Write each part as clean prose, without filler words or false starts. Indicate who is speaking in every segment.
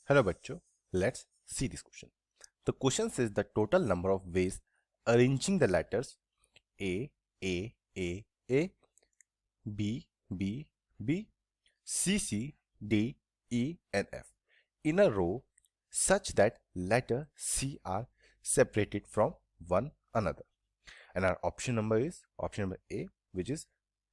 Speaker 1: Hello bachcho, let's see this question. The question says the total number of ways arranging the letters A, A, A, A, B, B, B, C, C, D, E, and F in a row such that letter C are separated from one another. And our option number is option number A, which is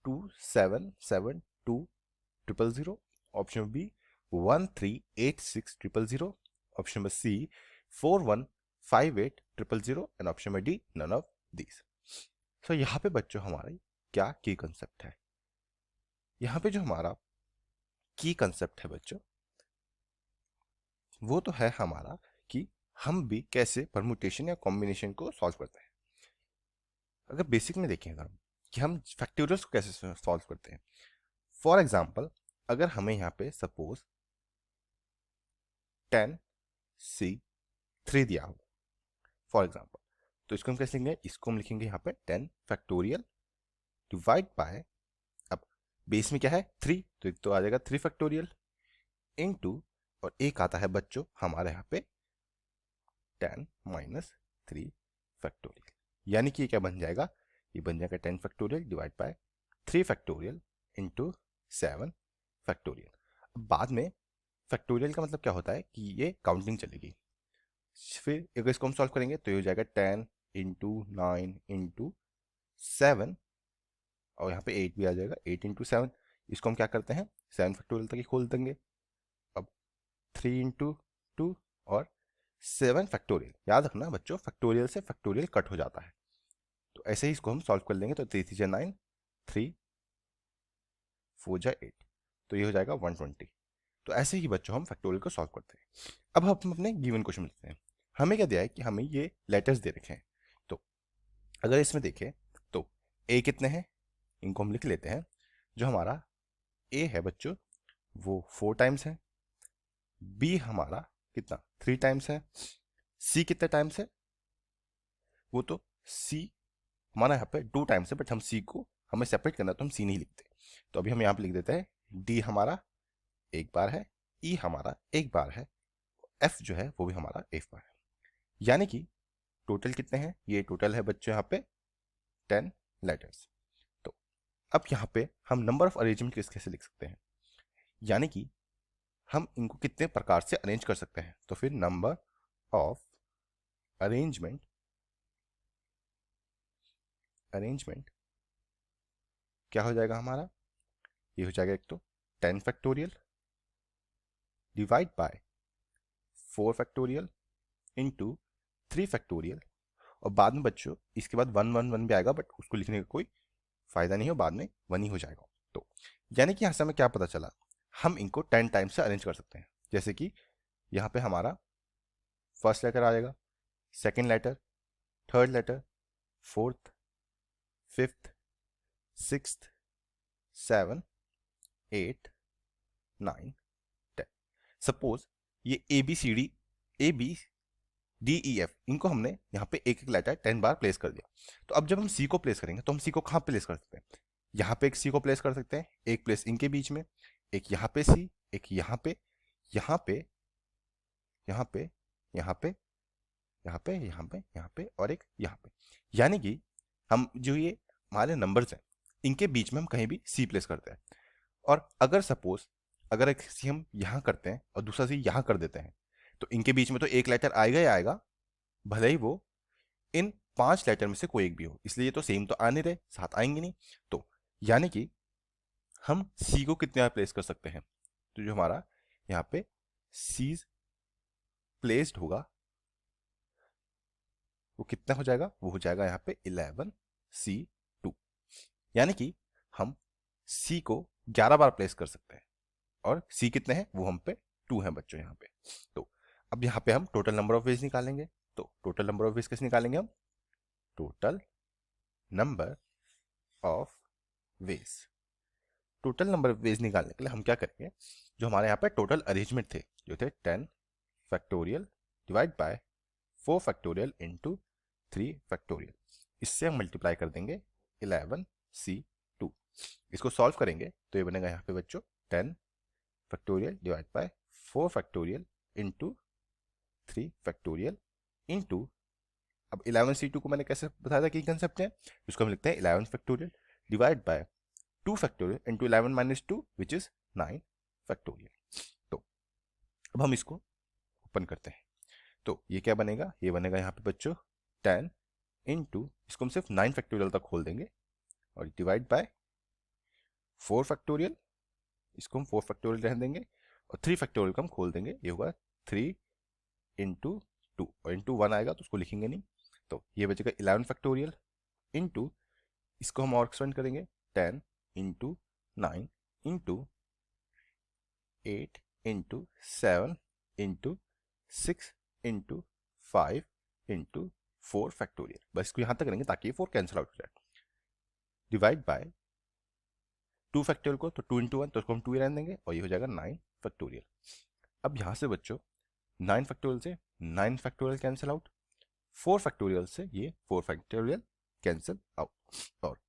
Speaker 1: 2772000. Option B, 1386000. Option number C, 415800. And option number D, none of these. So यहाँ पे बच्चों हमारा क्या की concept है? यहाँ पे जो हमारा की कंसेप्ट है बच्चों, वो तो है हमारा कि हम भी कैसे परमुटेशन या कॉम्बिनेशन को सॉल्व करते हैं. अगर बेसिक में देखें अगर कि हम फैक्टोरियल्स को कैसे सॉल्व करते हैं. फॉर एग्जाम्पल, अगर हमें यहाँ पे सपोज 10C3 दिया हो फॉर एग्जाम्पल, तो इसको हम कैसे लिखेंगे? इसको हम लिखेंगे यहाँ पे 10 फैक्टोरियल डिवाइड बाय, अब बेस में क्या है 3, तो एक तो आ जाएगा 3 फैक्टोरियल इनटू, और एक आता है बच्चों हमारे यहाँ पे 10 माइनस 3 फैक्टोरियल. यानी कि ये क्या बन जाएगा? ये बन जाएगा 10 factorial divide by 3 factorial into 7 factorial. बाद में फैक्टोरियल का मतलब क्या होता है कि ये काउंटिंग चलेगी. फिर अगर इसको हम सॉल्व करेंगे तो ये हो जाएगा 10 इंटू 9 इंटू 7, और यहाँ पे 8 भी आ जाएगा, 8 इंटू 7. इसको हम क्या करते हैं 7 फैक्टोरियल तक ही खोल देंगे. अब 3 इंटू 2 और 7 फैक्टोरियल. याद रखना बच्चों, फैक्टोरियल से फैक्टोरियल कट हो जाता है. तो ऐसे ही इसको हम सॉल्व कर लेंगे. तो 3 3 9, 3 4 8, तो ये हो जाएगा 120. तो ऐसे ही बच्चों हम फैक्टोरियल को सॉल्व करते हैं. अब हम अपने गिवन क्वेश्चन लिखते हैं. हमें क्या दिया है कि हमें ये लेटर्स दे रखे हैं. तो अगर इसमें देखें तो ए कितने हैं, इनको हम लिख लेते हैं. जो हमारा ए है बच्चों वो 4 टाइम्स है. बी हमारा कितना 3 टाइम्स है. सी कितने टाइम्स है? वो तो सी हमारा यहाँ पे 2 टाइम्स है, बट हम सी को हमें सेपरेट करना है तो हम सी नहीं लिखते. तो अभी हम यहाँ पे लिख देते हैं डी हमारा एक बार है, ई हमारा एक बार है, एफ जो है वो भी हमारा एक बार है. यानी कि टोटल कितने हैं? ये टोटल है बच्चों यहाँ पे 10 लेटर्स. तो अब यहाँ पे हम नंबर ऑफ अरेंजमेंट कैसे लिख सकते हैं, यानी कि हम इनको कितने प्रकार से अरेंज कर सकते हैं. तो फिर नंबर ऑफ अरेंजमेंट क्या हो जाएगा हमारा? ये हो जाएगा एक तो 10 factorial divide by 4 factorial into 3 factorial, और बाद में बच्चों इसके बाद 1 1 1 भी आएगा, बट उसको लिखने का कोई फायदा नहीं हो, बाद में 1 ही हो जाएगा. तो यानी कि यहाँ से हमें क्या पता चला, हम इनको 10 टाइम्स से अरेंज कर सकते हैं. जैसे कि यहाँ पे हमारा फर्स्ट लेटर आ जाएगा, second letter, third letter, fourth, fifth, sixth, 7, 8, 9, 10. Suppose ये A B D E F, इनको हमने यहाँ पे एक एक लेटर 10 बार प्लेस कर दिया. तो अब जब हम सी को प्लेस करेंगे तो हम सी को कहाँ प्लेस कर सकते हैं? यहाँ पे एक सी को प्लेस कर सकते हैं, एक प्लेस इनके बीच में, एक यहाँ पे सी, एक यहाँ पे, यहाँ पे, यहाँ पे, यहाँ पे, यहाँ पे, यहाँ पे, यहाँ पे, और एक यहाँ पे. यानी कि हम जो ये हमारे नंबर्स हैं इनके बीच में हम कहीं भी सी प्लेस करते हैं. और अगर सपोज अगर एक सी हम यहाँ करते हैं और दूसरा सी यहाँ कर देते हैं, तो इनके बीच में तो एक लेटर आएगा ही आएगा, भले ही वो इन 5 लेटर में से कोई एक भी हो. इसलिए तो सेम तो आने रहे, साथ आएंगे नहीं. तो यानी कि हम सी को कितने बार प्लेस कर सकते हैं? तो जो हमारा यहाँ पे सी प्लेस्ड होगा वो कितना हो जाएगा? वो हो जाएगा यहाँ पे 11C2. यानी कि हम सी को 11 बार प्लेस कर सकते हैं, और सी कितने हैं? वो हम पे 2 हैं बच्चों यहाँ पे. तो अब यहाँ पे हम टोटल नंबर ऑफ वेज निकालेंगे. तो टोटल नंबर ऑफ वेज कैसे निकालेंगे हम? Total number of ways. Total number of ways निकालने के लिए हम क्या करेंगे, जो हमारे यहाँ पे टोटल अरेंजमेंट थे जो थे 10 factorial divide by 4 factorial into 3 factorial, इससे हम मल्टीप्लाई कर देंगे 11C2. इसको सॉल्व करेंगे तो ये बनेगा यहाँ पे बच्चों 10 factorial divide by 4 factorial into 3 factorial into, अब 11C2 को मैंने कैसे बताया था कि कंसेप्ट है, उसको हम लिखते हैं 11 factorial divide by 2 factorial into 11 minus 2 which is 9 factorial. तो अब हम इसको ओपन करते हैं, तो ये क्या बनेगा, ये बनेगा यहाँ पे बच्चों 10 इंटू, इसको हम सिर्फ 9 फैक्टोरियल तक खोल देंगे और डिवाइड बाय 4 फैक्टोरियल, इसको हम 4 फैक्टोरियल रहने देंगे और 3 फैक्टोरियल को हम खोल देंगे, ये होगा 3 इंटू 2 और इंटू 1 आएगा तो उसको लिखेंगे नहीं, तो ये बचेगा 11 फैक्टोरियल इंटू, इसको हम और एक्सपेंड करेंगे 10 into 9 into 8 into 7 into 6 into 5 into 4 factorial, बस इसको यहां तक करेंगे ताकि ये 4 कैंसिल आउट हो जाए, डिवाइड बाय 2 फैक्टोरियल को, तो 2 इंटू 1 तो उसको हम 2 ही रहने देंगे और ये हो जाएगा 9 फैक्टोरियल। अब यहां से बच्चों 9 फैक्टोरियल से 9 फैक्टोरियल कैंसिल आउट, 4 फैक्टोरियल से ये 4 फैक्टोरियल कैंसिल आउट, और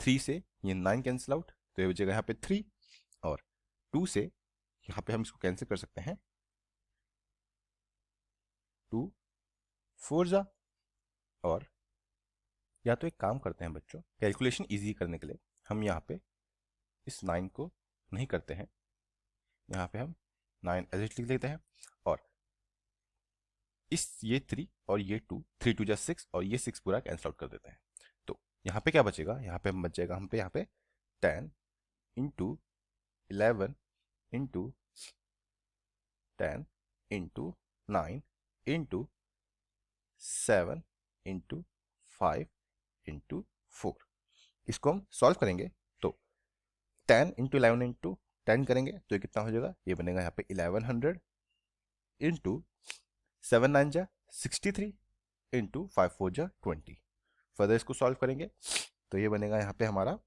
Speaker 1: 3 से ये 9 कैंसिल आउट, तो ये बचेगा यहाँ पे 3, और 2 से यहाँ पे हम इसको कैंसिल कर सकते हैं, 2 4 जा, और या तो एक काम करते हैं बच्चों, कैलकुलेशन इजी करने के लिए हम यहाँ पे इस 9 को नहीं करते हैं, यहाँ पे हम 9 एज इट लिख लेते हैं, और इस ये 3 और ये 2, 3 2 जा 6 और ये 6 पूरा कैंसिल आउट कर देते हैं, तो यहाँ पे क्या बचेगा, यहाँ पे हम बचेगा हम पे यहाँ पे 10 into 11 into 10 into 9 into 7 into 5 into 4, इसको हम सॉल्व करेंगे तो 10 इंटू 11 इंटू 10 करेंगे तो ये कितना हो जाएगा, ये बनेगा यहाँ पे 1100 इंटू 7 9 जा 63 इंटू 5 4 जा 20, फर्दर इसको सॉल्व करेंगे तो ये बनेगा यहाँ पे हमारा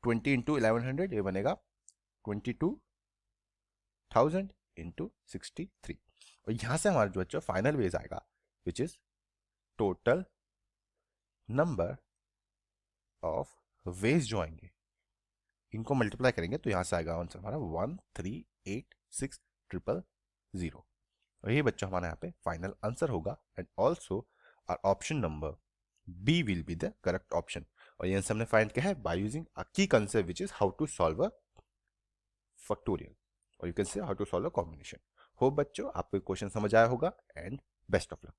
Speaker 1: 20 इंटू 1100, ये बनेगा 22,000 इंटू 63, और यहाँ से हमारा जो बच्चों फाइनल वेज आएगा which is total number of ways जो आएंगे इनको मल्टीप्लाई करेंगे तो यहाँ से आएगा आंसर हमारा 1386000, और ये बच्चा हमारा यहाँ पे फाइनल आंसर होगा, and also our option number B will be the correct option, और ये आंसर हमने फाइंड किया है bye using a key concept which is how to solve a factorial, और you can say how to solve a combination. Hope बच्चों आपको question समझ आया होगा, एंड बेस्ट ऑफ लक।